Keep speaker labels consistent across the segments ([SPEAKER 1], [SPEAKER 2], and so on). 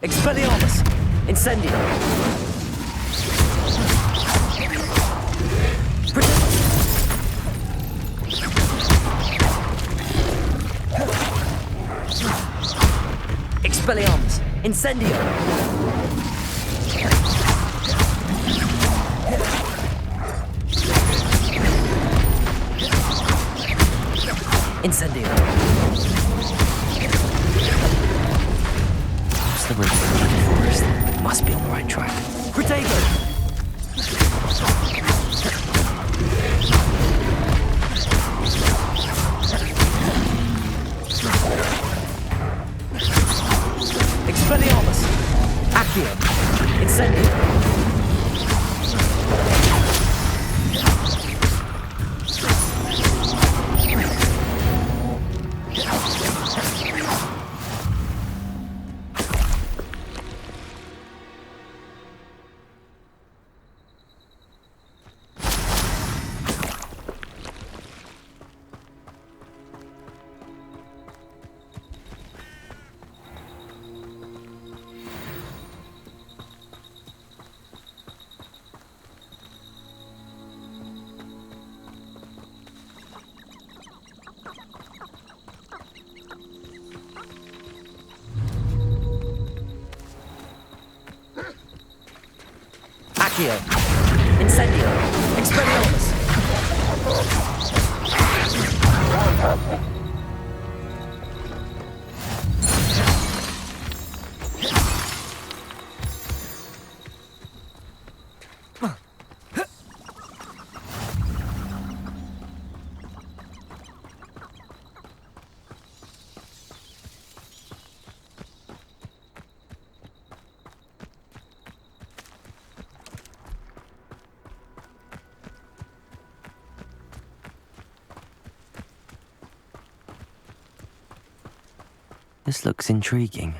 [SPEAKER 1] Expelliarmus! Incendio! Expelliarmus! Incendio! Incendio! What's the route through the forest? Must be on the right track. Protego! Expelliarmus! Accio! Incendio! Accio! Incendio! Expelliarmus! This looks intriguing.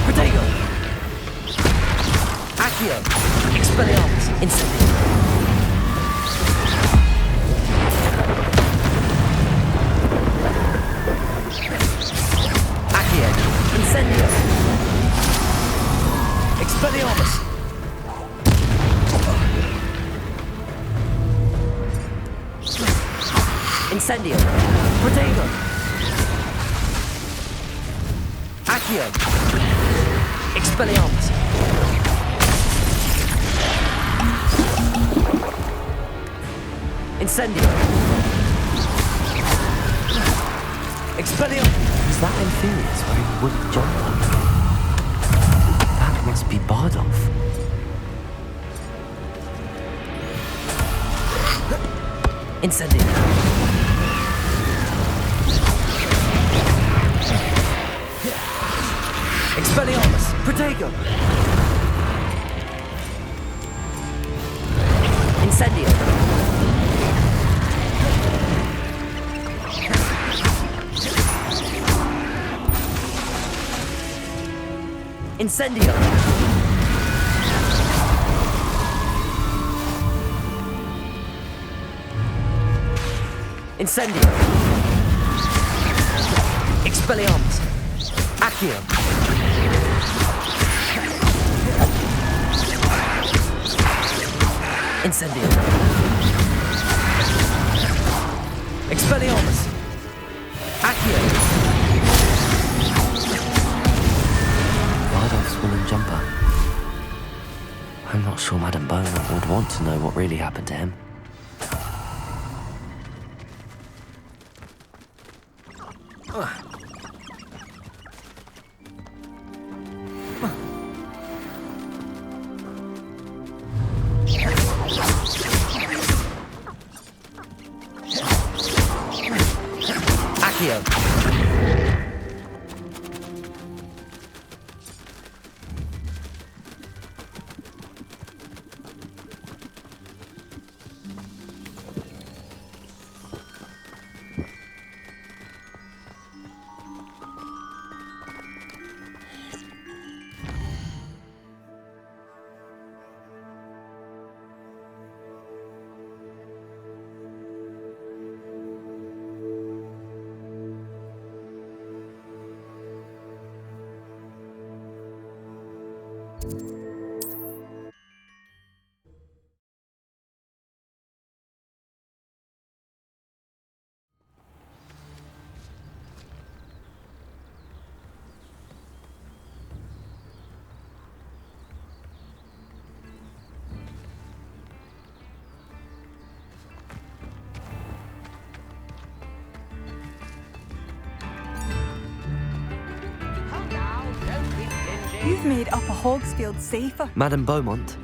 [SPEAKER 1] Protego! Accio! Expelliarmus! Incendio! Accio! Incendio! Expelliarmus! Incendio! Protego! Accio! Expelliarmus! Incendio! Expelliarmus! Is that Inferius wearing wooden jumper? That must be Bardolph. Incendio! Expelliarmus! Protego! Incendio! Incendio! Incendio! Expelliarmus! Accio! Incendio! Expelliarmus! Accio! Bardolph's woolen jumper. I'm not sure Madame Beaumont would want to know what really happened to him. Accio!
[SPEAKER 2] You've made Upper Hogsfield safer.
[SPEAKER 1] Madame Beaumont,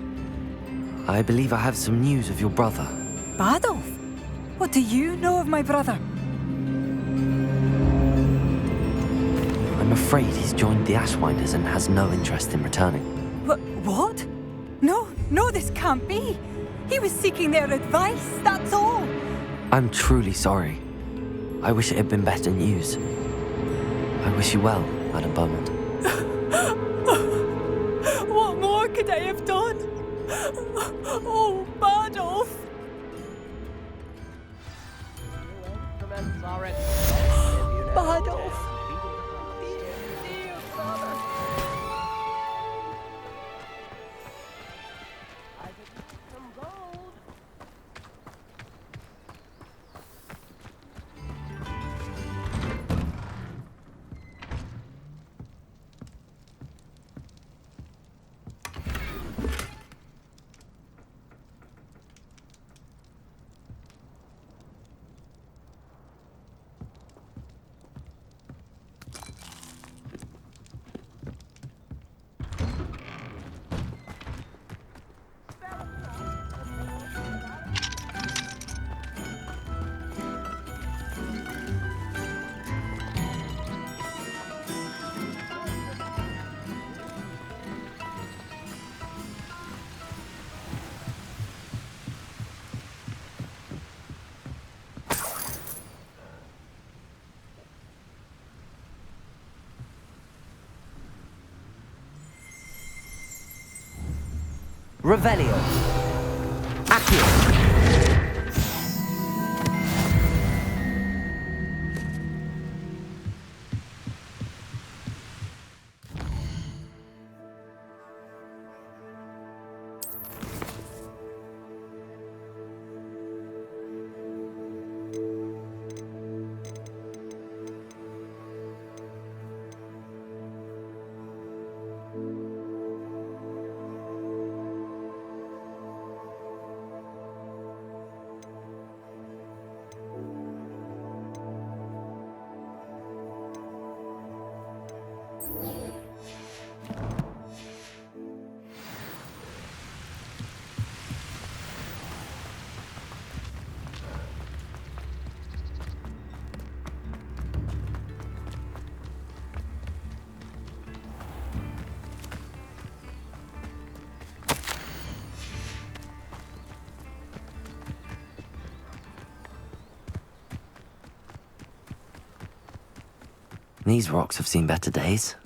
[SPEAKER 1] I believe I have some news of your brother.
[SPEAKER 2] Badolf? What do you know of my brother?
[SPEAKER 1] I'm afraid he's joined the Ashwinders and has no interest in returning.
[SPEAKER 2] What? No, this can't be. He was seeking their advice, that's all.
[SPEAKER 1] I'm truly sorry. I wish it had been better news. I wish you well, Madame Beaumont.
[SPEAKER 2] What more could I have done? Oh, Badolf! Badolf! Dear brother!
[SPEAKER 1] Revelio. Accio. These rocks have seen better days.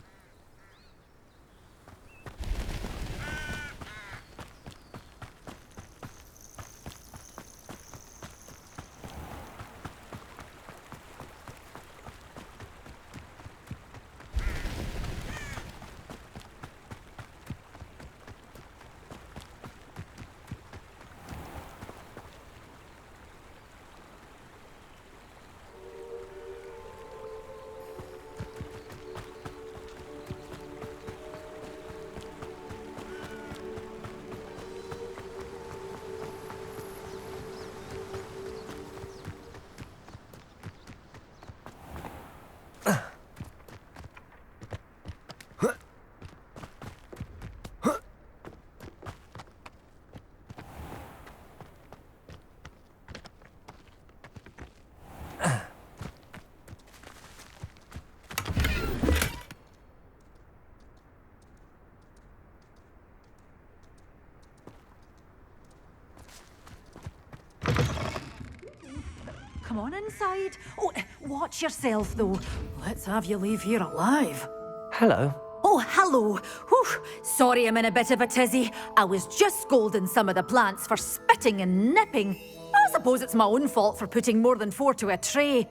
[SPEAKER 3] Come on inside. Oh, watch yourself, though. Let's have you leave here alive.
[SPEAKER 1] Hello.
[SPEAKER 3] Oh, hello. Whew. Sorry I'm in a bit of a tizzy. I was just scolding some of the plants for spitting and nipping. I suppose it's my own fault for putting more than 4 to a tray.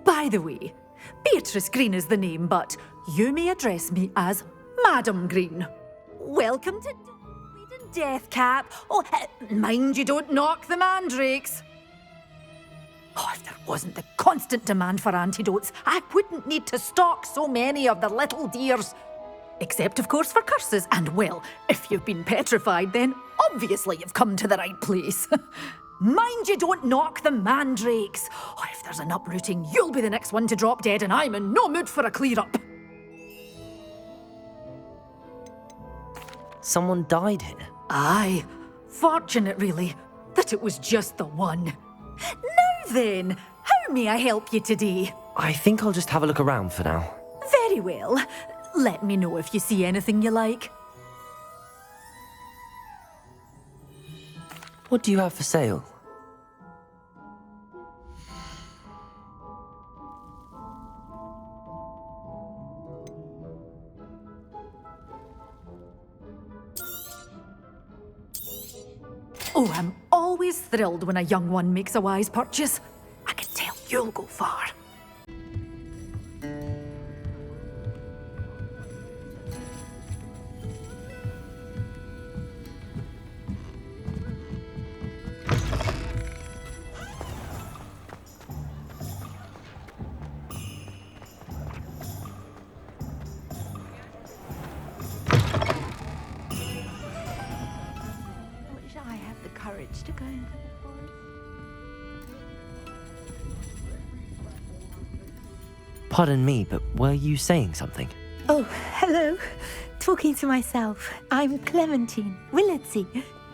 [SPEAKER 3] By the way, Beatrice Green is the name, but you may address me as Madam Green. Welcome to Deathcap. Oh, mind you don't knock the mandrakes. Oh, if there wasn't the constant demand for antidotes, I wouldn't need to stock so many of the little dears. Except, of course, for curses. And, well, if you've been petrified, then obviously you've come to the right place. Mind you don't knock the mandrakes. Oh, if there's an uprooting, you'll be the next one to drop dead, and I'm in no mood for a clear-up.
[SPEAKER 1] Someone died here.
[SPEAKER 3] Aye. Fortunate, really, that it was just the one. Now then, how may I help you today?
[SPEAKER 1] I think I'll just have a look around for now.
[SPEAKER 3] Very well. Let me know if you see anything you like.
[SPEAKER 1] What do you have for sale?
[SPEAKER 3] Oh, I'm always thrilled when a young one makes a wise purchase. I can tell you'll go far.
[SPEAKER 2] Wish I had the courage to go into the forest.
[SPEAKER 1] Pardon me, but were you saying something?
[SPEAKER 2] Oh, hello. Talking to myself. I'm Clementine Willardsey.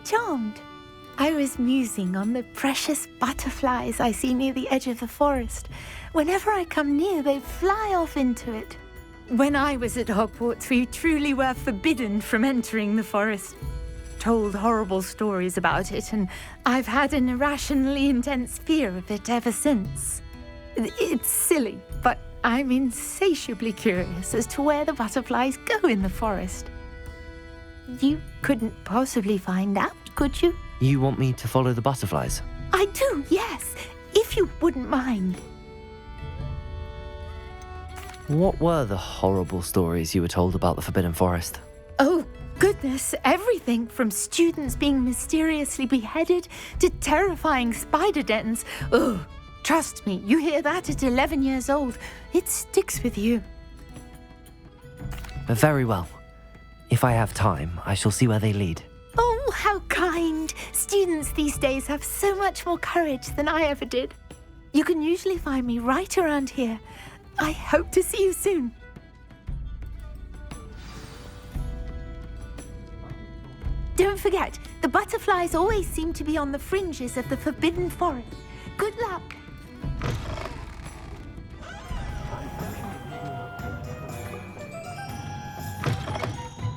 [SPEAKER 2] Charmed. I was musing on the precious butterflies I see near the edge of the forest. Whenever I come near, they fly off into it. When I was at Hogwarts, we truly were forbidden from entering the forest. Told horrible stories about it, and I've had an irrationally intense fear of it ever since. It's silly, but I'm insatiably curious as to where the butterflies go in the forest. You couldn't possibly find out, could you?
[SPEAKER 1] You want me to follow the butterflies?
[SPEAKER 2] I do, yes, if you wouldn't mind.
[SPEAKER 1] What were the horrible stories you were told about the Forbidden Forest?
[SPEAKER 2] Oh, goodness, everything from students being mysteriously beheaded to terrifying spider dens. Ugh, trust me, you hear that at 11 years old, it sticks with you.
[SPEAKER 1] Very well. If I have time, I shall see where they lead.
[SPEAKER 2] Oh, how kind. Students these days have so much more courage than I ever did. You can usually find me right around here. I hope to see you soon. Don't forget, the butterflies always seem to be on the fringes of the Forbidden Forest. Good luck.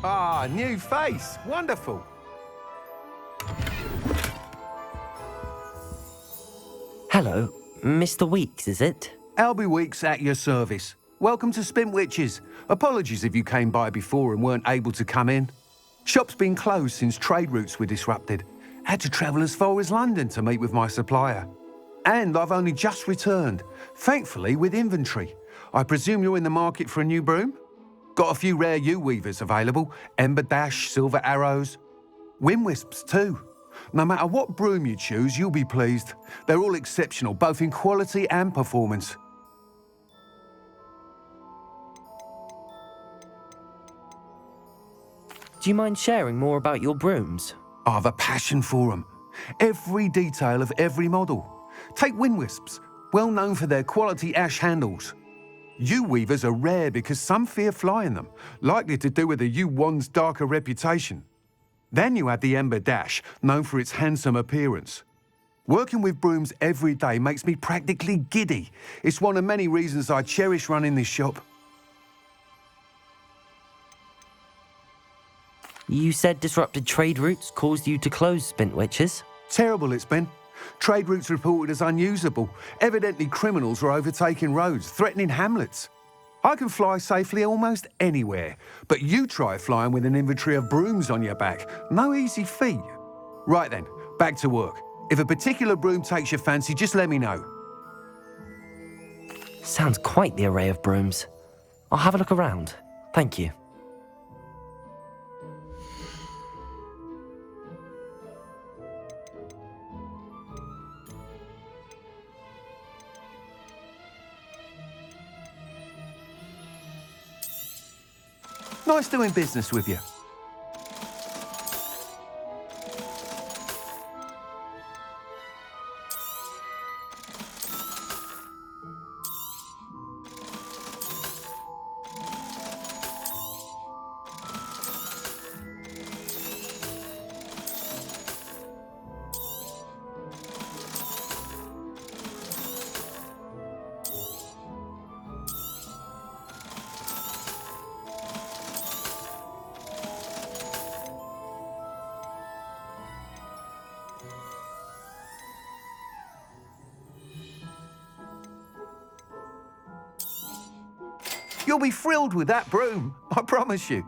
[SPEAKER 4] Ah, new face. Wonderful.
[SPEAKER 1] Hello, Mr. Weeks, is it?
[SPEAKER 4] Albie Weeks at your service. Welcome to Spintwitches. Apologies if you came by before and weren't able to come in. Shop's been closed since trade routes were disrupted. Had to travel as far as London to meet with my supplier. And I've only just returned, thankfully with inventory. I presume you're in the market for a new broom? Got a few rare yew-weavers available. Ember Dash, Silver Arrows. Wind Wisps too. No matter what broom you choose, you'll be pleased. They're all exceptional, both in quality and performance.
[SPEAKER 1] Do you mind sharing more about your brooms?
[SPEAKER 4] I've a passion for them. Every detail of every model. Take Wind Wisps, well known for their quality ash handles. Yew weavers are rare because some fear flying them, likely to do with the yew wand's darker reputation. Then you have the Ember Dash, known for its handsome appearance. Working with brooms every day makes me practically giddy. It's one of many reasons I cherish running this shop.
[SPEAKER 1] You said disrupted trade routes caused you to close Spintwitches?
[SPEAKER 4] Terrible it's been. Trade routes reported as unusable. Evidently criminals were overtaking roads, threatening hamlets. I can fly safely almost anywhere, but you try flying with an inventory of brooms on your back. No easy feat. Right then, back to work. If a particular broom takes your fancy, just let me know.
[SPEAKER 1] Sounds quite the array of brooms. I'll have a look around. Thank you.
[SPEAKER 4] Nice doing business with you. You'll be thrilled with that broom, I promise you.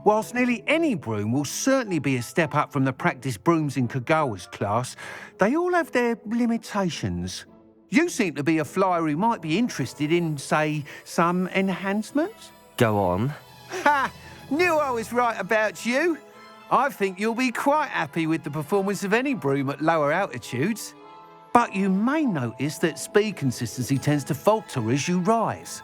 [SPEAKER 4] Whilst nearly any broom will certainly be a step up from the practice brooms in Kagawa's class, they all have their limitations. You seem to be a flyer who might be interested in, say, some enhancements?
[SPEAKER 1] Go on.
[SPEAKER 4] Ha! Knew I was right about you. I think you'll be quite happy with the performance of any broom at lower altitudes. But you may notice that speed consistency tends to falter as you rise.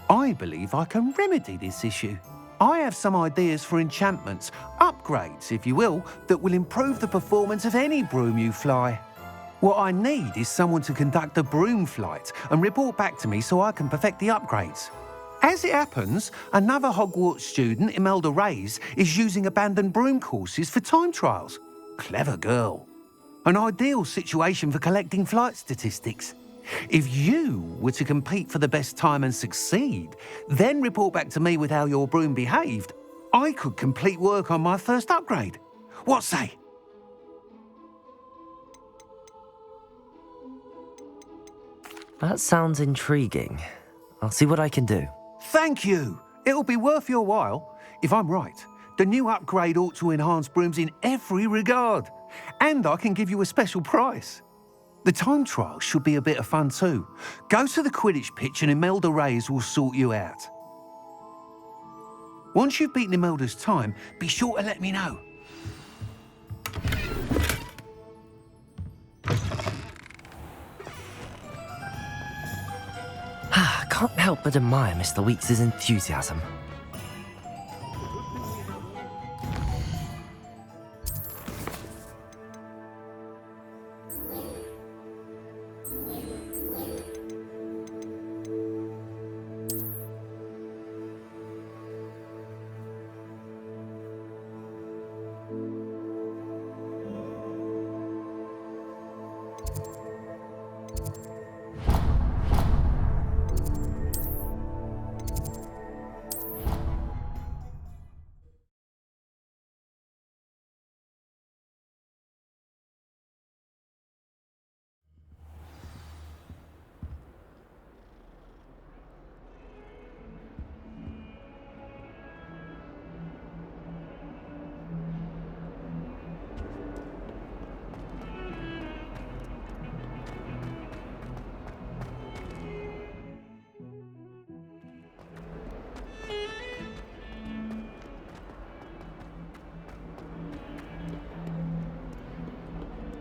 [SPEAKER 4] I believe I can remedy this issue. I have some ideas for enchantments, upgrades, if you will, that will improve the performance of any broom you fly. What I need is someone to conduct a broom flight and report back to me so I can perfect the upgrades. As it happens, another Hogwarts student, Imelda Reyes, is using abandoned broom courses for time trials. Clever girl. An ideal situation for collecting flight statistics. If you were to compete for the best time and succeed, then report back to me with how your broom behaved, I could complete work on my first upgrade. What say?
[SPEAKER 1] That sounds intriguing. I'll see what I can do.
[SPEAKER 4] Thank you. It'll be worth your while. If I'm right, the new upgrade ought to enhance brooms in every regard. And I can give you a special price. The time trial should be a bit of fun too. Go to the Quidditch pitch and Imelda Reyes will sort you out. Once you've beaten Imelda's time, be sure to let me know.
[SPEAKER 1] Can't help but admire Mr. Weeks' enthusiasm.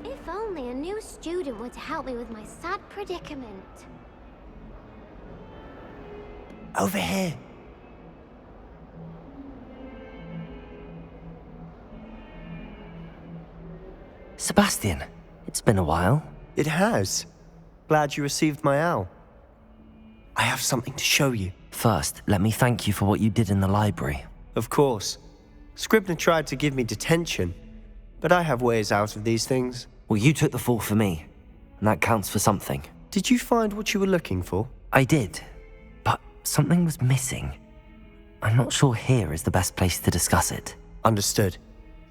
[SPEAKER 5] If only a new student were to help me with my sad predicament.
[SPEAKER 1] Over here. Sebastian, it's been a while.
[SPEAKER 6] It has. Glad you received my owl. I have something to show you.
[SPEAKER 1] First, let me thank you for what you did in the library.
[SPEAKER 6] Of course. Scribner tried to give me detention, but I have ways out of these things.
[SPEAKER 1] Well, you took the fall for me, and that counts for something.
[SPEAKER 6] Did you find what you were looking for?
[SPEAKER 1] I did, but something was missing. I'm not sure here is the best place to discuss it.
[SPEAKER 6] Understood.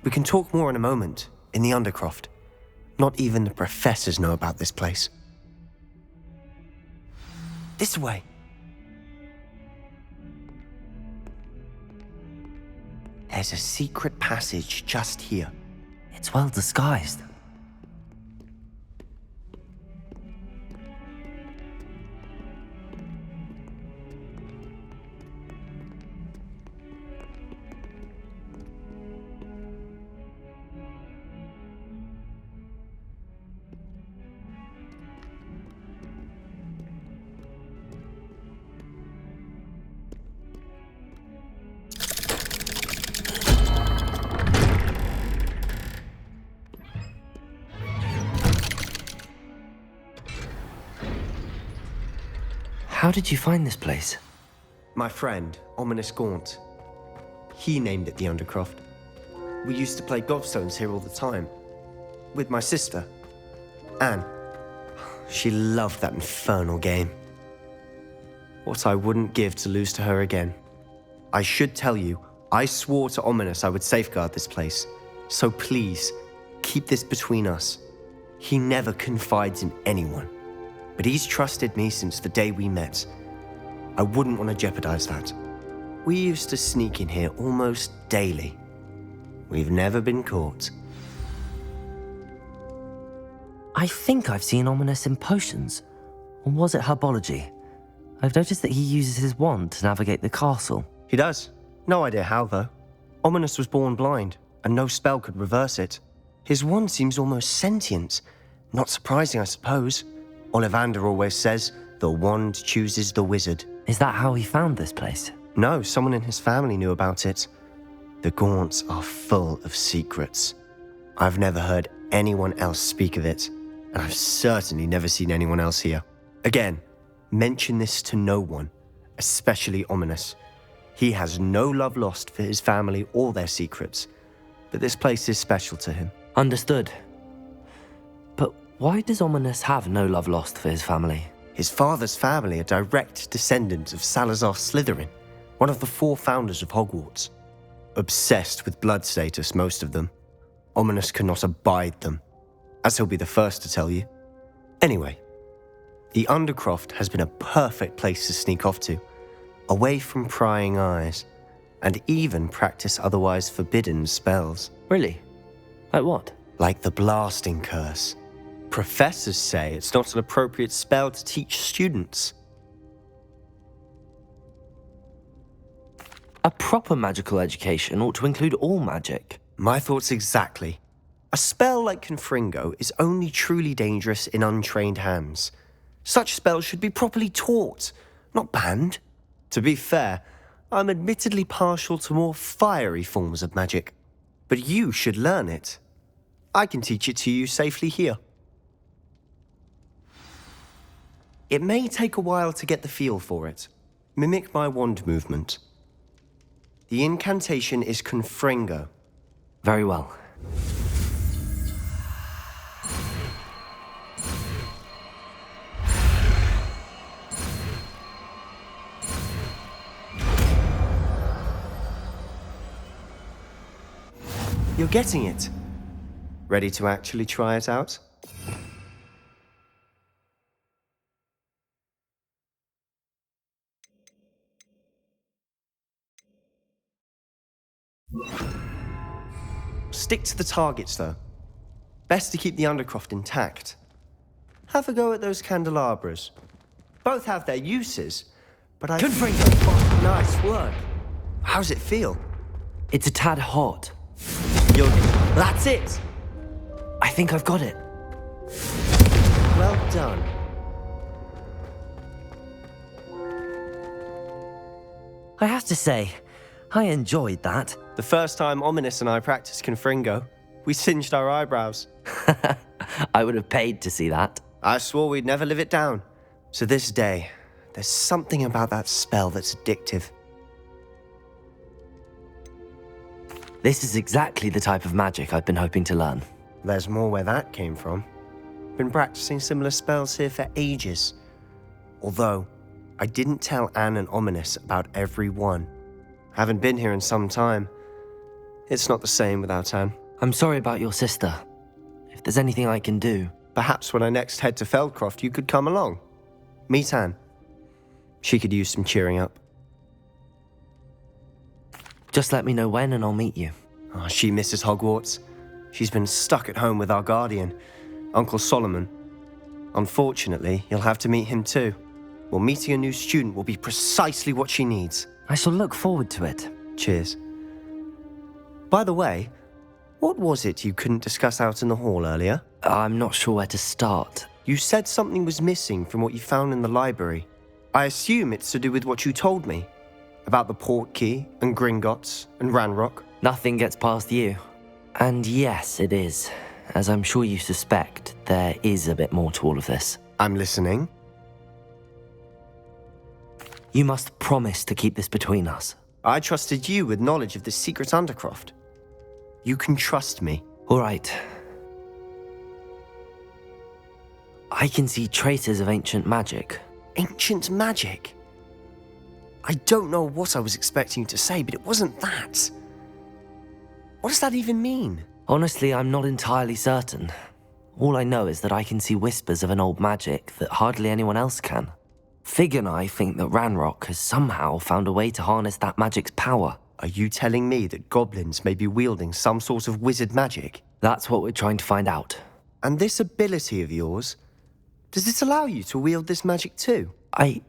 [SPEAKER 6] We can talk more in a moment, in the Undercroft. Not even the professors know about this place. This way. There's a secret passage just here.
[SPEAKER 1] It's well disguised. How did you find this place?
[SPEAKER 6] My friend, Ominous Gaunt. He named it the Undercroft. We used to play Gobstones here all the time. With my sister, Anne. She loved that infernal game. What I wouldn't give to lose to her again. I should tell you, I swore to Ominous I would safeguard this place. So please, keep this between us. He never confides in anyone. But he's trusted me since the day we met. I wouldn't want to jeopardize that. We used to sneak in here almost daily. We've never been caught.
[SPEAKER 1] I think I've seen Ominous in potions. Or was it herbology? I've noticed that he uses his wand to navigate the castle.
[SPEAKER 6] He does. No idea how, though. Ominous was born blind, and no spell could reverse it. His wand seems almost sentient. Not surprising, I suppose. Ollivander always says, the wand chooses the wizard.
[SPEAKER 1] Is that how he found this place?
[SPEAKER 6] No, someone in his family knew about it. The Gaunts are full of secrets. I've never heard anyone else speak of it, and I've certainly never seen anyone else here. Again, mention this to no one, especially Ominous. He has no love lost for his family or their secrets, but this place is special to him.
[SPEAKER 1] Understood. But why does Ominous have no love lost for his family?
[SPEAKER 6] His father's family are direct descendants of Salazar Slytherin, one of the 4 founders of Hogwarts. Obsessed with blood status, most of them. Ominous cannot abide them, as he'll be the first to tell you. Anyway, the Undercroft has been a perfect place to sneak off to, away from prying eyes, and even practice otherwise forbidden spells.
[SPEAKER 1] Really? Like what?
[SPEAKER 6] Like the blasting curse. Professors say it's not an appropriate spell to teach students.
[SPEAKER 1] A proper magical education ought to include all magic.
[SPEAKER 6] My thoughts exactly. A spell like Confringo is only truly dangerous in untrained hands. Such spells should be properly taught, not banned. To be fair, I'm admittedly partial to more fiery forms of magic. But you should learn it. I can teach it to you safely here. It may take a while to get the feel for it. Mimic my wand movement. The incantation is Confringo.
[SPEAKER 1] Very well.
[SPEAKER 6] You're getting it. Ready to actually try it out? Stick to the targets, though. Best to keep the Undercroft intact. Have a go at those candelabras. Both have their uses, but I...
[SPEAKER 1] Confringo!
[SPEAKER 6] Nice work. How's it feel?
[SPEAKER 1] It's a tad hot.
[SPEAKER 6] That's it!
[SPEAKER 1] I think I've got it.
[SPEAKER 6] Well done.
[SPEAKER 1] I have to say, I enjoyed that.
[SPEAKER 6] The first time Ominous and I practiced Confringo, we singed our eyebrows.
[SPEAKER 1] I would have paid to see that.
[SPEAKER 6] I swore we'd never live it down. To this day, there's something about that spell that's addictive.
[SPEAKER 1] This is exactly the type of magic I've been hoping to learn.
[SPEAKER 6] There's more where that came from. Been practicing similar spells here for ages. Although, I didn't tell Anne and Ominous about every one. Haven't been here in some time. It's not the same without Anne.
[SPEAKER 1] I'm sorry about your sister. If there's anything I can do...
[SPEAKER 6] Perhaps when I next head to Feldcroft, you could come along. Meet Anne. She could use some cheering up.
[SPEAKER 1] Just let me know when and I'll meet you.
[SPEAKER 6] Oh, she misses Hogwarts. She's been stuck at home with our guardian, Uncle Solomon. Unfortunately, you'll have to meet him too. Well, meeting a new student will be precisely what she needs.
[SPEAKER 1] I shall look forward to it.
[SPEAKER 6] Cheers. By the way, what was it you couldn't discuss out in the hall earlier?
[SPEAKER 1] I'm not sure where to start.
[SPEAKER 6] You said something was missing from what you found in the library. I assume it's to do with what you told me. About the Portkey, and Gringotts, and Ranrock.
[SPEAKER 1] Nothing gets past you. And yes, it is. As I'm sure you suspect, there is a bit more to all of this.
[SPEAKER 6] I'm listening.
[SPEAKER 1] You must promise to keep this between us.
[SPEAKER 6] I trusted you with knowledge of the Secret Undercroft. You can trust me.
[SPEAKER 1] All right. I can see traces of ancient magic.
[SPEAKER 6] Ancient magic? I don't know what I was expecting you to say, but it wasn't that. What does that even mean?
[SPEAKER 1] Honestly, I'm not entirely certain. All I know is that I can see whispers of an old magic that hardly anyone else can. Fig and I think that Ranrock has somehow found a way to harness that magic's power.
[SPEAKER 6] Are you telling me that goblins may be wielding some sort of wizard magic?
[SPEAKER 1] That's what we're trying to find out.
[SPEAKER 6] And this ability of yours, does it allow you to wield this magic too?
[SPEAKER 1] I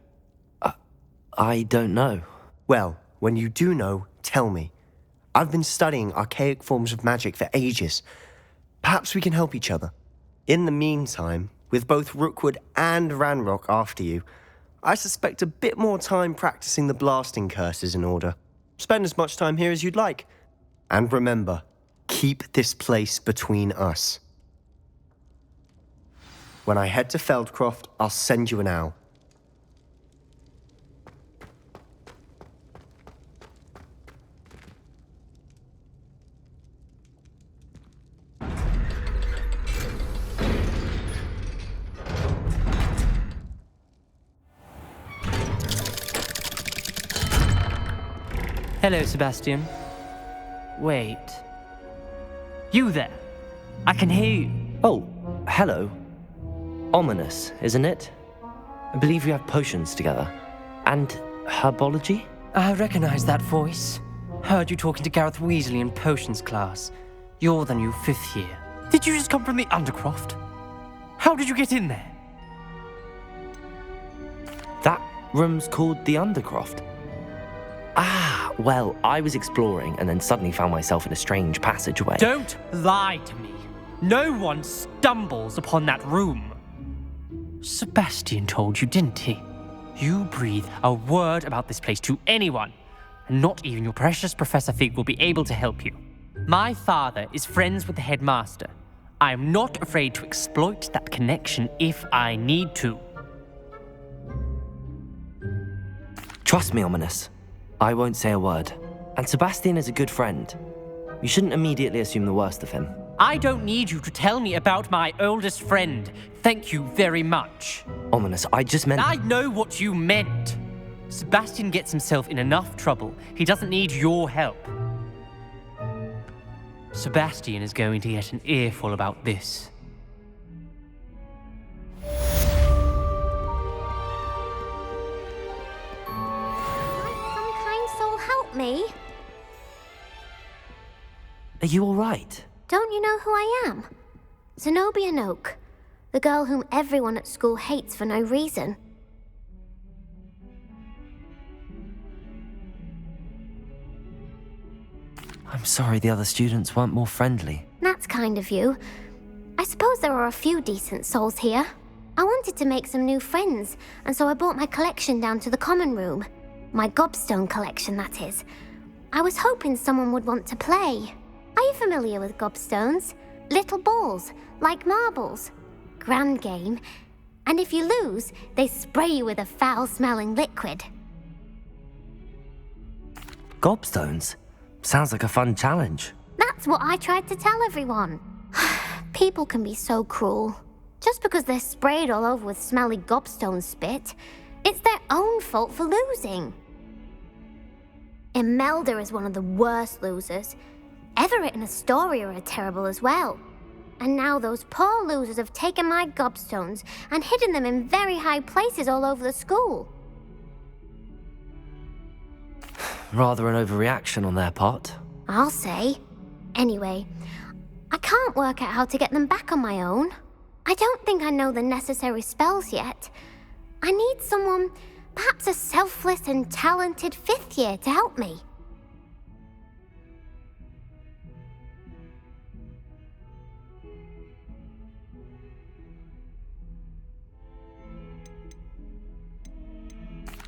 [SPEAKER 1] don't know.
[SPEAKER 6] Well, when you do know, tell me. I've been studying archaic forms of magic for ages. Perhaps we can help each other. In the meantime, with both Rookwood and Ranrock after you, I suspect a bit more time practicing the blasting curse is in order. Spend as much time here as you'd like. And remember, keep this place between us. When I head to Feldcroft, I'll send you an owl.
[SPEAKER 7] Hello, Sebastian. Wait. You there? I can hear you.
[SPEAKER 1] Oh, hello. Ominous, isn't it? I believe we have potions together. And herbology?
[SPEAKER 7] I recognize that voice. Heard you talking to Gareth Weasley in potions class. You're the new 5th year. Did you just come from the Undercroft? How did you get in there?
[SPEAKER 1] That room's called the Undercroft. Ah, well, I was exploring and then suddenly found myself in a strange passageway.
[SPEAKER 7] Don't lie to me. No one stumbles upon that room. Sebastian told you, didn't he? You breathe a word about this place to anyone, and not even your precious Professor Fig will be able to help you. My father is friends with the headmaster. I am not afraid to exploit that connection if I need to.
[SPEAKER 1] Trust me, Ominous. I won't say a word. And Sebastian is a good friend. You shouldn't immediately assume the worst of him.
[SPEAKER 7] I don't need you to tell me about my oldest friend. Thank you very much.
[SPEAKER 1] Ominous, I just meant...
[SPEAKER 7] I know what you meant. Sebastian gets himself in enough trouble. He doesn't need your help. Sebastian is going to get an earful about this.
[SPEAKER 5] Some kind soul help me.
[SPEAKER 1] Are you all right?
[SPEAKER 5] Don't you know who I am? Zenobia Noak, the girl whom everyone at school hates for no reason.
[SPEAKER 1] I'm sorry the other students weren't more friendly.
[SPEAKER 5] That's kind of you. I suppose there are a few decent souls here. I wanted to make some new friends, and so I brought my collection down to the common room. My Gobstone Collection, that is. I was hoping someone would want to play. Are you familiar with gobstones? Little balls, like marbles. Grand game. And if you lose, they spray you with a foul-smelling liquid.
[SPEAKER 1] Gobstones? Sounds like a fun challenge.
[SPEAKER 5] That's what I tried to tell everyone. People can be so cruel. Just because they're sprayed all over with smelly gobstone spit, it's their own fault for losing. Imelda is one of the worst losers. Everett and Astoria are terrible as well. And now those poor losers have taken my gobstones and hidden them in very high places all over the school.
[SPEAKER 1] Rather an overreaction on their part.
[SPEAKER 5] I'll say. Anyway, I can't work out how to get them back on my own. I don't think I know the necessary spells yet. I need someone, perhaps a selfless and talented 5th year to help me.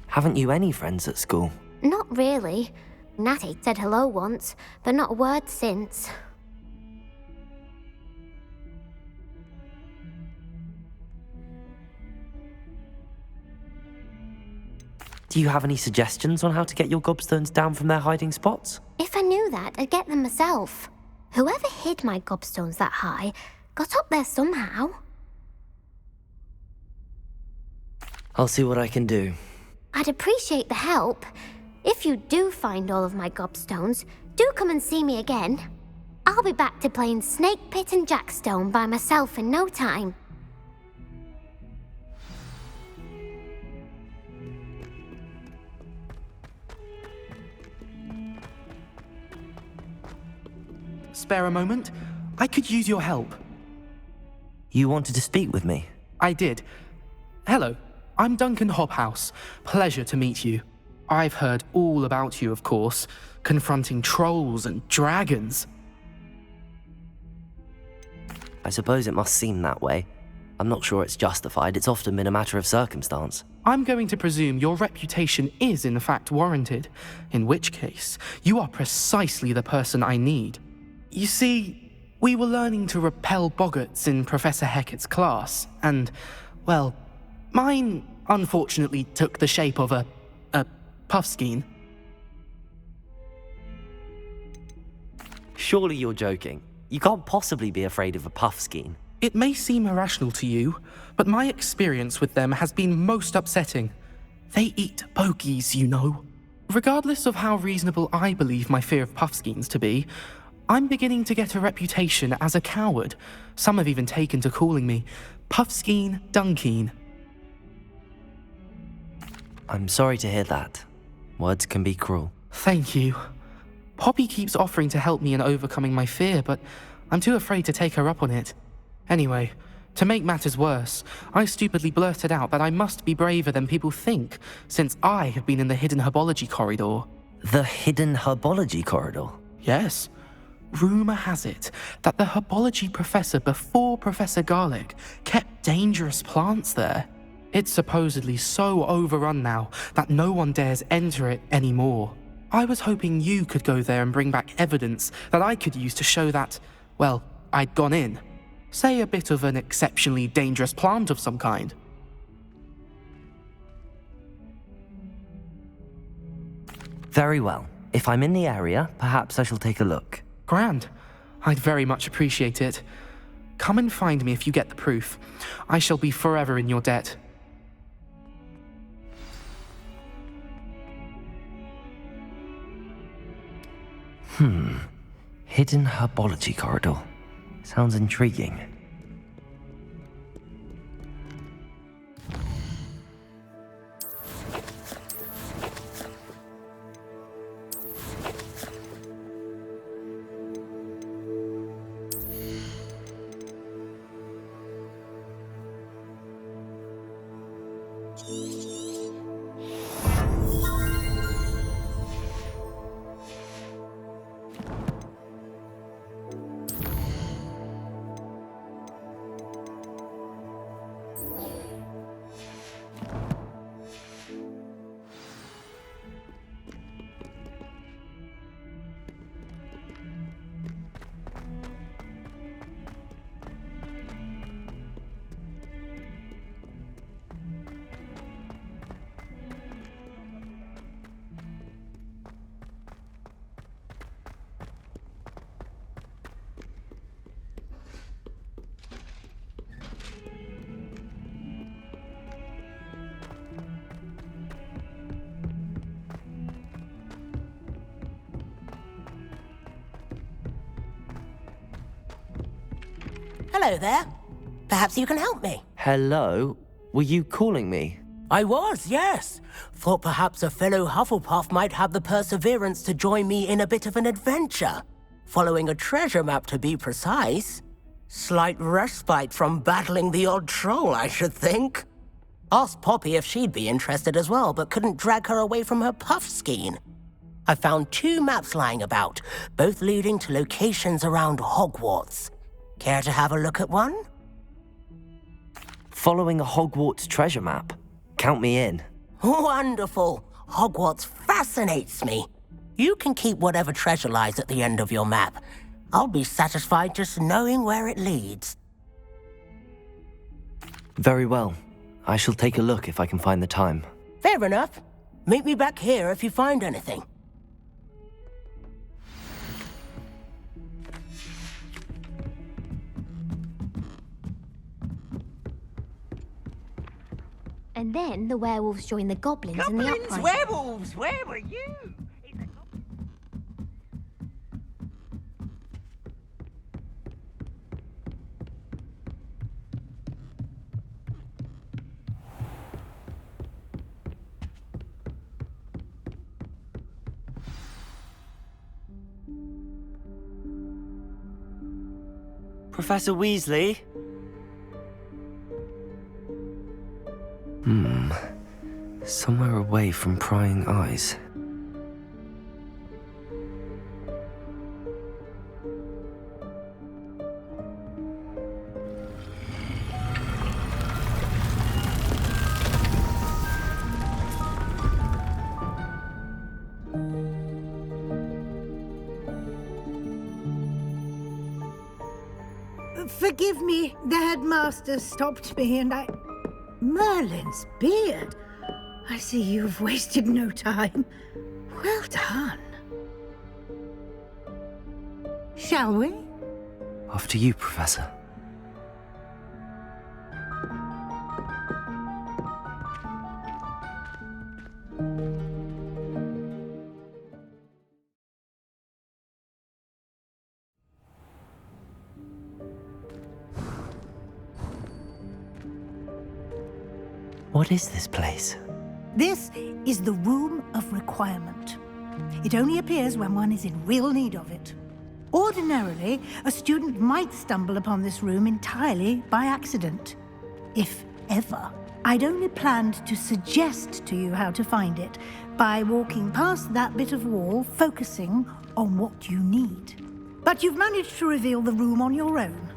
[SPEAKER 1] Haven't you any friends at school?
[SPEAKER 5] Not really. Natty said hello once, but not a word since.
[SPEAKER 1] Do you have any suggestions on how to get your gobstones down from their hiding spots?
[SPEAKER 5] If I knew that, I'd get them myself. Whoever hid my gobstones that high got up there somehow.
[SPEAKER 1] I'll see what I can do.
[SPEAKER 5] I'd appreciate the help. If you do find all of my gobstones, do come and see me again. I'll be back to playing Snake Pit and Jackstone by myself in no time.
[SPEAKER 8] spare a moment? I could use your help.
[SPEAKER 1] You wanted to speak with me?
[SPEAKER 8] I did. Hello, I'm Duncan Hobhouse. Pleasure to meet you. I've heard all about you, of course, confronting trolls and dragons.
[SPEAKER 1] I suppose it must seem that way. I'm not sure it's justified. It's often been a matter of circumstance.
[SPEAKER 8] I'm going to presume your reputation is in fact warranted, in which case, you are precisely the person I need. You see, we were learning to repel boggarts in Professor Hecat's class, and, well, mine unfortunately took the shape of a puffskein.
[SPEAKER 1] Surely you're joking. You can't possibly be afraid of a puffskein.
[SPEAKER 8] It may seem irrational to you, but my experience with them has been most upsetting. They eat bogies, you know. Regardless of how reasonable I believe my fear of puffskeins to be, I'm beginning to get a reputation as a coward. Some have even taken to calling me Puffskeen Dunkeen.
[SPEAKER 1] I'm sorry to hear that. Words can be cruel.
[SPEAKER 8] Thank you. Poppy keeps offering to help me in overcoming my fear, but I'm too afraid to take her up on it. Anyway, to make matters worse, I stupidly blurted out that I must be braver than people think, since I have been in the hidden herbology corridor.
[SPEAKER 1] The hidden herbology corridor?
[SPEAKER 8] Yes. Rumour has it that the herbology professor before Professor Garlic kept dangerous plants there. It's supposedly so overrun now that no one dares enter it anymore. I was hoping you could go there and bring back evidence that I could use to show that, well, I'd gone in. Say a bit of an exceptionally dangerous plant of some kind.
[SPEAKER 1] Very well. If I'm in the area, perhaps I shall take a look.
[SPEAKER 8] Grand. I'd very much appreciate it. Come and find me if you get the proof. I shall be forever in your debt.
[SPEAKER 1] Hidden herbology corridor. Sounds intriguing.
[SPEAKER 9] Hello there. Perhaps you can help me.
[SPEAKER 1] Hello? Were you calling me?
[SPEAKER 9] I was, yes. Thought perhaps a fellow Hufflepuff might have the perseverance to join me in a bit of an adventure. Following a treasure map, to be precise. Slight respite from battling the odd troll, I should think. Asked Poppy if she'd be interested as well, but couldn't drag her away from her puffskein. I found 2 maps lying about, both leading to locations around Hogwarts. Care to have a look at one?
[SPEAKER 1] Following a Hogwarts treasure map? Count me in.
[SPEAKER 9] Wonderful. Hogwarts fascinates me. You can keep whatever treasure lies at the end of your map. I'll be satisfied just knowing where it leads.
[SPEAKER 1] Very well. I shall take a look if I can find the time.
[SPEAKER 9] Fair enough. Meet me back here if you find anything.
[SPEAKER 5] And then the werewolves joined the goblins in the uprising.
[SPEAKER 9] Werewolves, where were you?
[SPEAKER 1] Professor Weasley? Somewhere away from prying eyes.
[SPEAKER 10] Forgive me, the headmaster stopped me and I... Merlin's beard. I see you've wasted no time. Well done. Shall we?
[SPEAKER 1] After you, Professor. What is this place?
[SPEAKER 10] This is the Room of Requirement. It only appears when one is in real need of it. Ordinarily, a student might stumble upon this room entirely by accident. If ever. I'd only planned to suggest to you how to find it by walking past that bit of wall, focusing on what you need. But you've managed to reveal the room on your own.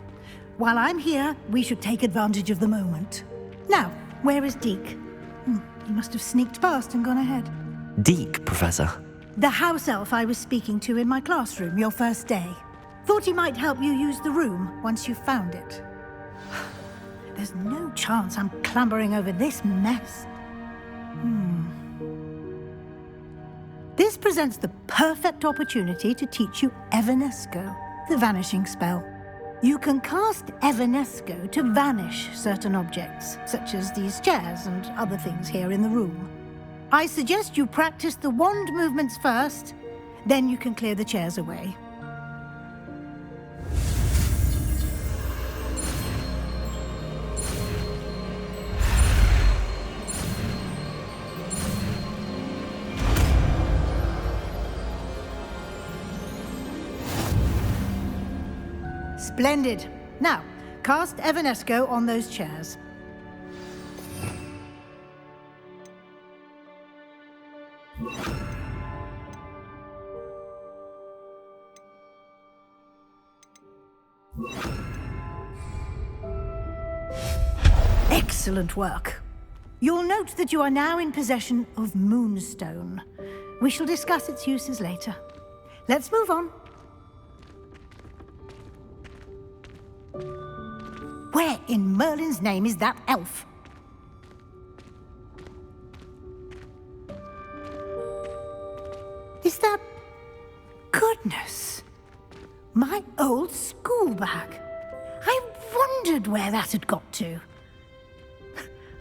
[SPEAKER 10] While I'm here, we should take advantage of the moment. Now, where is Deke? He must have sneaked past and gone ahead.
[SPEAKER 1] Deke, Professor.
[SPEAKER 10] The house elf I was speaking to in my classroom your first day. Thought he might help you use the room once you found it. There's no chance I'm clambering over this mess. This presents the perfect opportunity to teach you Evanesco, the vanishing spell. You can cast Evanesco to vanish certain objects, such as these chairs and other things here in the room. I suggest you practice the wand movements first, then you can clear the chairs away. Splendid. Now, cast Evanesco on those chairs. Excellent work. You'll note that you are now in possession of Moonstone. We shall discuss its uses later. Let's move on. Where in Merlin's name is that elf? Is that... Goodness! My old school bag. I wondered where that had got to.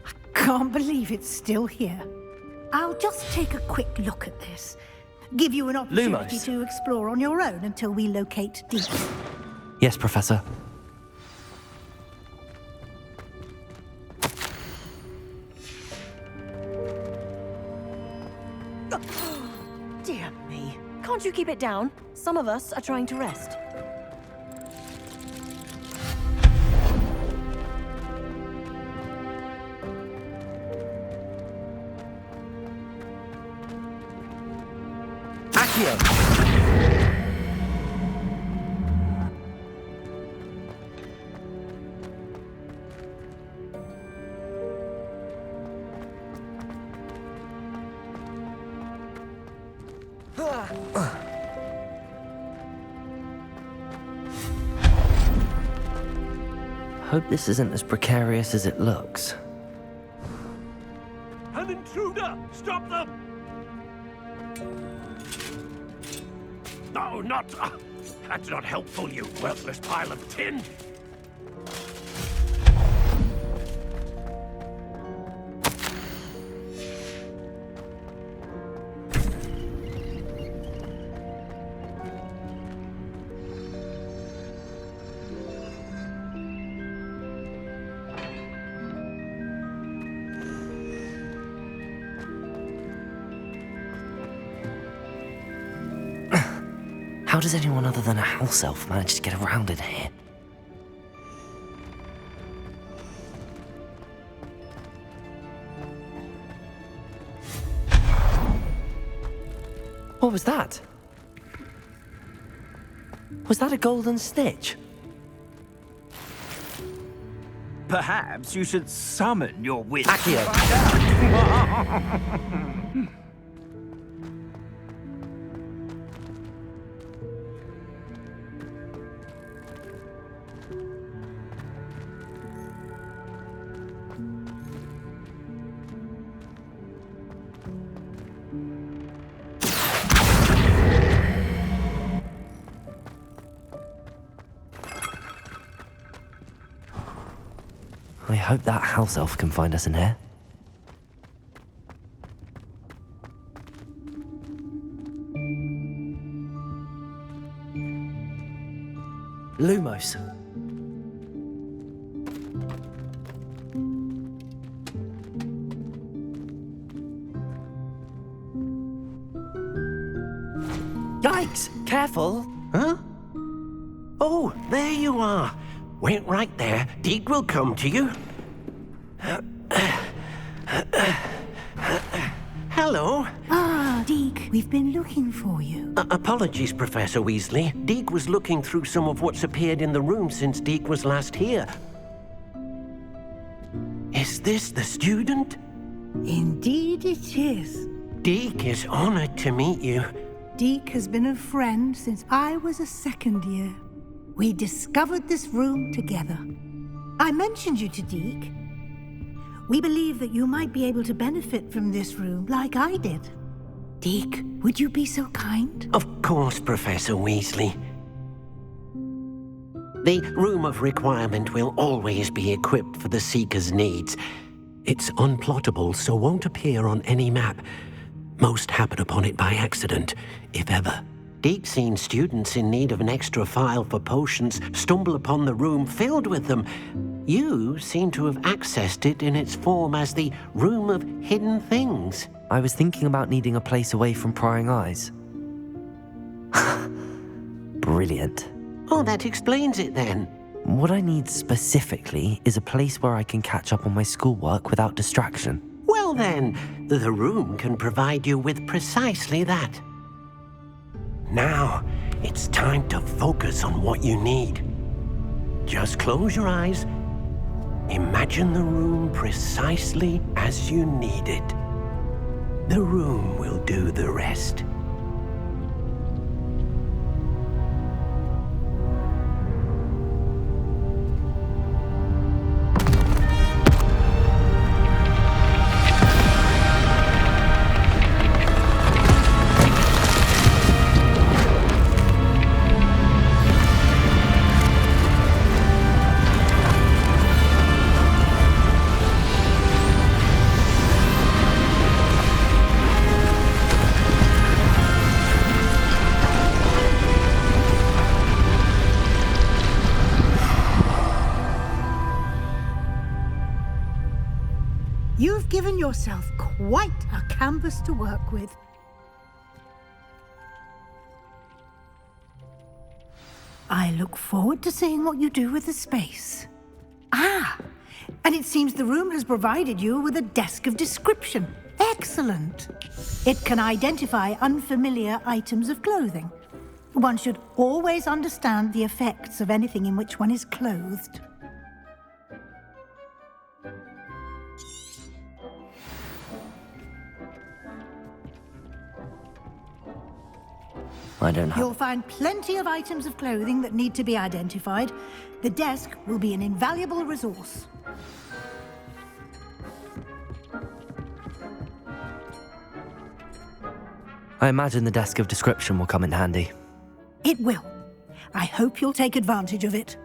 [SPEAKER 10] I can't believe it's still here. I'll just take a quick look at this. Give you an opportunity to explore on your own until we locate Deke.
[SPEAKER 1] Yes, Professor.
[SPEAKER 11] Dear me. Can't you keep it down? Some of us are trying to rest.
[SPEAKER 1] Accio! Hope this isn't as precarious as it looks.
[SPEAKER 12] An intruder! Stop them! No, not... that's not helpful, you worthless pile of tin!
[SPEAKER 1] How does anyone other than a house elf manage to get around in here? What was that? Was that a golden snitch?
[SPEAKER 12] Perhaps you should summon your witch.
[SPEAKER 1] Accio! I hope that house elf can find us in here. Lumos. Yikes! Careful!
[SPEAKER 13] Huh? Oh, there you are. Wait right there. Deek will come to you. Hello.
[SPEAKER 10] Ah, Deek, we've been looking for you.
[SPEAKER 13] Apologies, Professor Weasley. Deek was looking through some of what's appeared in the room since Deek was last here. Is this the student?
[SPEAKER 10] Indeed it is.
[SPEAKER 13] Deek is honored to meet you.
[SPEAKER 10] Deek has been a friend since I was a second year. We discovered this room together. I mentioned you to Deek. We believe that you might be able to benefit from this room like I did. Deek, would you be so kind?
[SPEAKER 13] Of course, Professor Weasley. The Room of Requirement will always be equipped for the Seeker's needs. It's unplottable, so won't appear on any map. Most happen upon it by accident, if ever. Deek's seen students in need of an extra file for potions stumble upon the room filled with them. You seem to have accessed it in its form as the Room of Hidden Things.
[SPEAKER 1] I was thinking about needing a place away from prying eyes. Brilliant.
[SPEAKER 13] Oh, that explains it then.
[SPEAKER 1] What I need specifically is a place where I can catch up on my schoolwork without distraction.
[SPEAKER 13] Well then, the room can provide you with precisely that. Now, it's time to focus on what you need. Just close your eyes. Imagine the room precisely as you need it. The room will do the rest.
[SPEAKER 10] You've given yourself quite a canvas to work with. I look forward to seeing what you do with the space. Ah, and it seems the room has provided you with a desk of description. Excellent. It can identify unfamiliar items of clothing. One should always understand the effects of anything in which one is clothed.
[SPEAKER 1] I don't have...
[SPEAKER 10] You'll find plenty of items of clothing that need to be identified. The desk will be an invaluable resource.
[SPEAKER 1] I imagine the desk of description will come in handy.
[SPEAKER 10] It will. I hope you'll take advantage of it.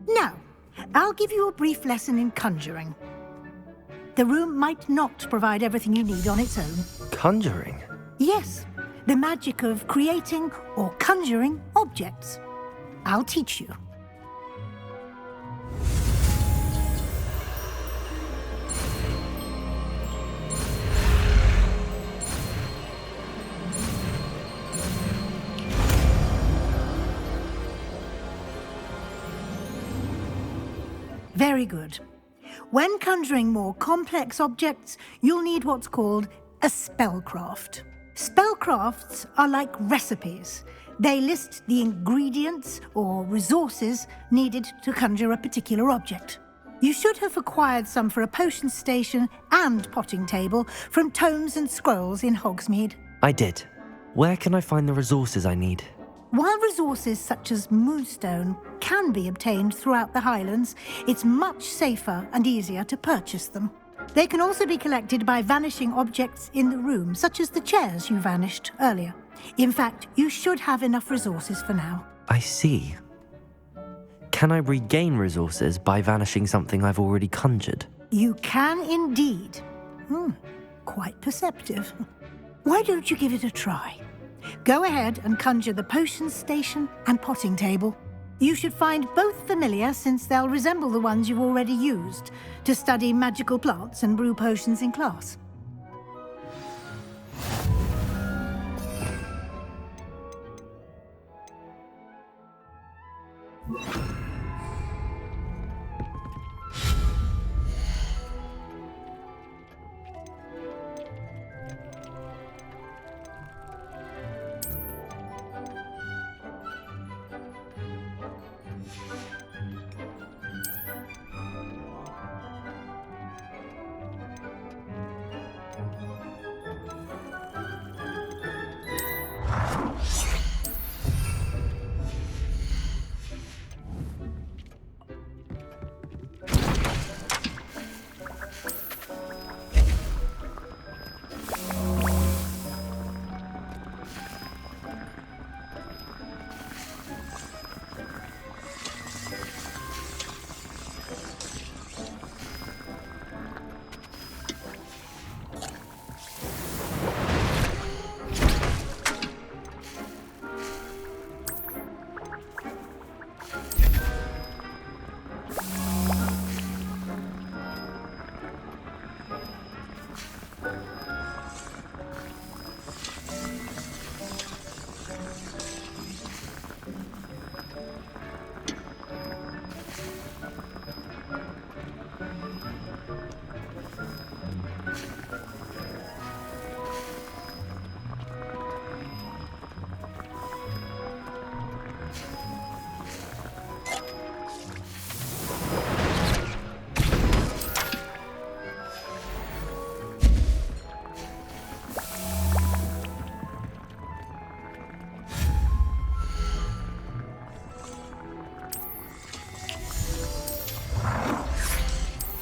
[SPEAKER 10] Now, I'll give you a brief lesson in conjuring. The room might not provide everything you need on its own.
[SPEAKER 1] Conjuring?
[SPEAKER 10] Yes, the magic of creating or conjuring objects. I'll teach you. Very good. When conjuring more complex objects, you'll need what's called a spellcraft. Spellcrafts are like recipes. They list the ingredients or resources needed to conjure a particular object. You should have acquired some for a potion station and potting table from tomes and scrolls in Hogsmeade.
[SPEAKER 1] I did. Where can I find the resources I need?
[SPEAKER 10] While resources such as moonstone can be obtained throughout the Highlands, it's much safer and easier to purchase them. They can also be collected by vanishing objects in the room, such as the chairs you vanished earlier. In fact, you should have enough resources for now.
[SPEAKER 1] I see. Can I regain resources by vanishing something I've already conjured?
[SPEAKER 10] You can indeed. Quite perceptive. Why don't you give it a try? Go ahead and conjure the potion station and potting table. You should find both familiar, since they'll resemble the ones you've already used to study magical plants and brew potions in class.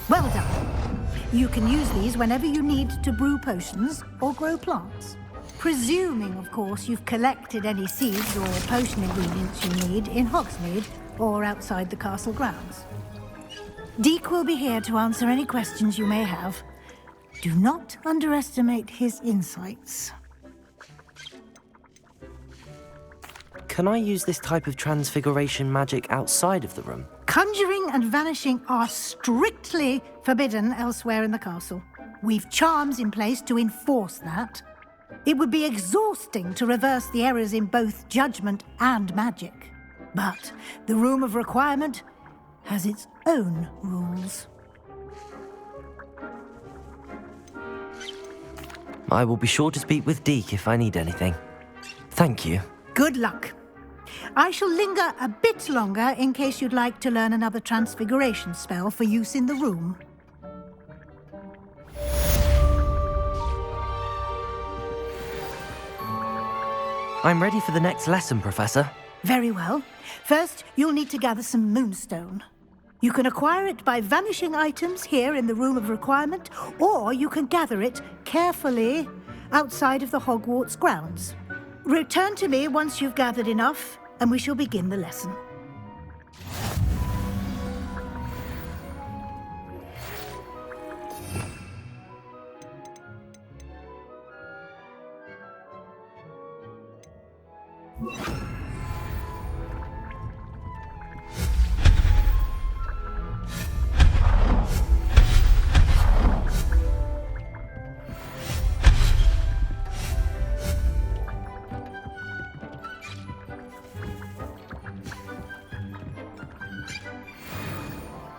[SPEAKER 10] Well done. You can use these whenever you need to brew potions or grow plants. Presuming, of course, you've collected any seeds or potion ingredients you need in Hogsmeade or outside the castle grounds. Deek will be here to answer any questions you may have. Do not underestimate his insights.
[SPEAKER 1] Can I use this type of transfiguration magic outside of the room?
[SPEAKER 10] Conjuring and vanishing are strictly forbidden elsewhere in the castle. We've charms in place to enforce that. It would be exhausting to reverse the errors in both judgment and magic. But the Room of Requirement has its own rules.
[SPEAKER 1] I will be sure to speak with Deek if I need anything. Thank you.
[SPEAKER 10] Good luck. I shall linger a bit longer in case you'd like to learn another transfiguration spell for use in the room.
[SPEAKER 1] I'm ready for the next lesson, Professor.
[SPEAKER 10] Very well. First, you'll need to gather some moonstone. You can acquire it by vanishing items here in the Room of Requirement, or you can gather it carefully outside of the Hogwarts grounds. Return to me once you've gathered enough, and we shall begin the lesson.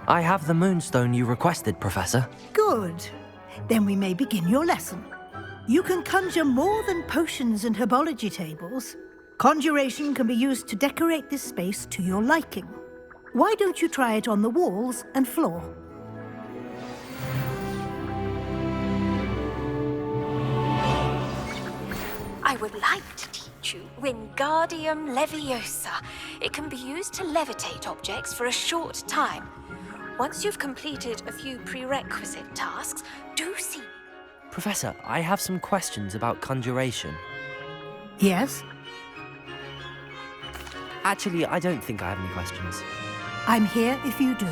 [SPEAKER 1] I have the moonstone you requested, Professor.
[SPEAKER 10] Good. Then we may begin your lesson. You can conjure more than potions and herbology tables. Conjuration can be used to decorate this space to your liking. Why don't you try it on the walls and floor?
[SPEAKER 14] I would like to teach you Wingardium Leviosa. It can be used to levitate objects for a short time. Once you've completed a few prerequisite tasks, do see me.
[SPEAKER 1] Professor, I have some questions about conjuration.
[SPEAKER 10] Yes?
[SPEAKER 1] Actually, I don't think I have any questions.
[SPEAKER 10] I'm here if you do.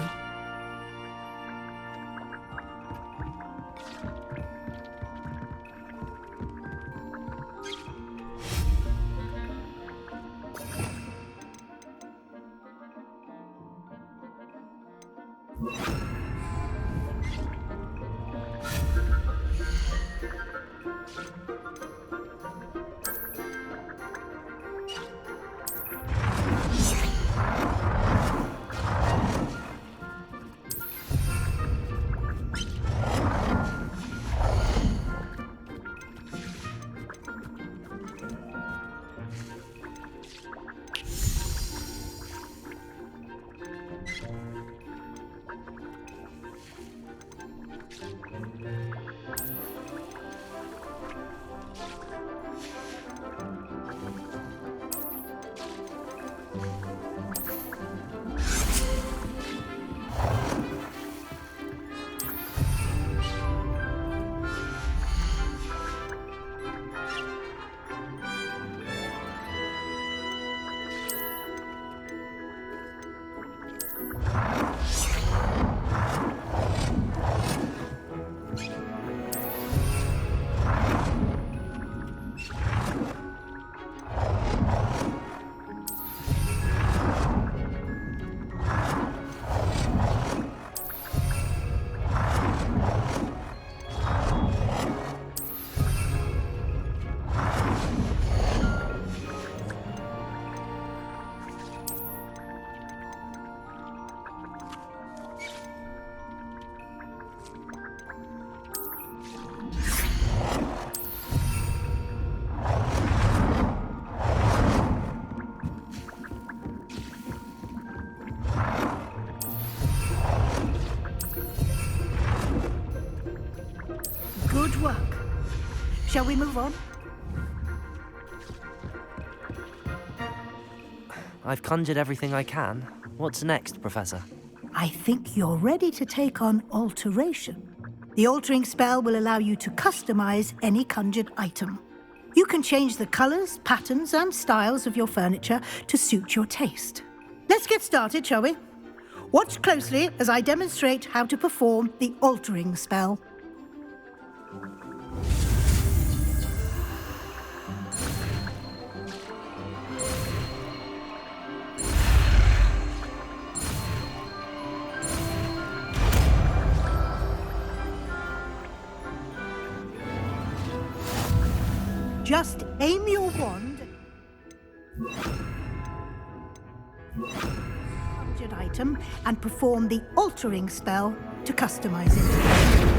[SPEAKER 10] Good work. Shall we move on?
[SPEAKER 1] I've conjured everything I can. What's next, Professor?
[SPEAKER 10] I think you're ready to take on alteration. The altering spell will allow you to customize any conjured item. You can change the colors, patterns, and styles of your furniture to suit your taste. Let's get started, shall we? Watch closely as I demonstrate how to perform the altering spell. Just aim your wand, conjured item, and perform the altering spell to customize it.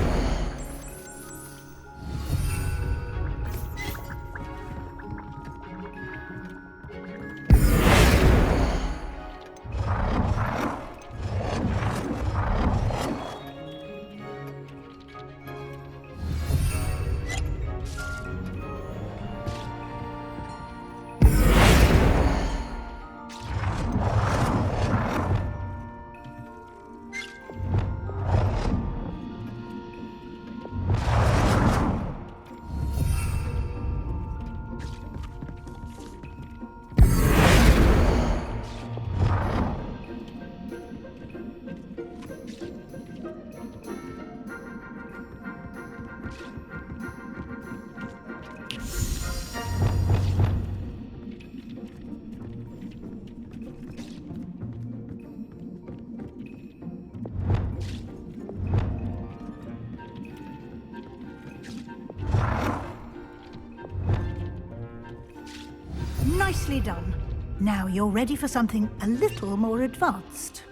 [SPEAKER 10] Nicely done. Now you're ready for something a little more advanced.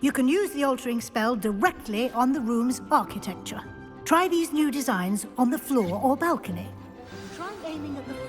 [SPEAKER 10] You can use the altering spell directly on the room's architecture. Try these new designs on the floor or balcony. aiming at the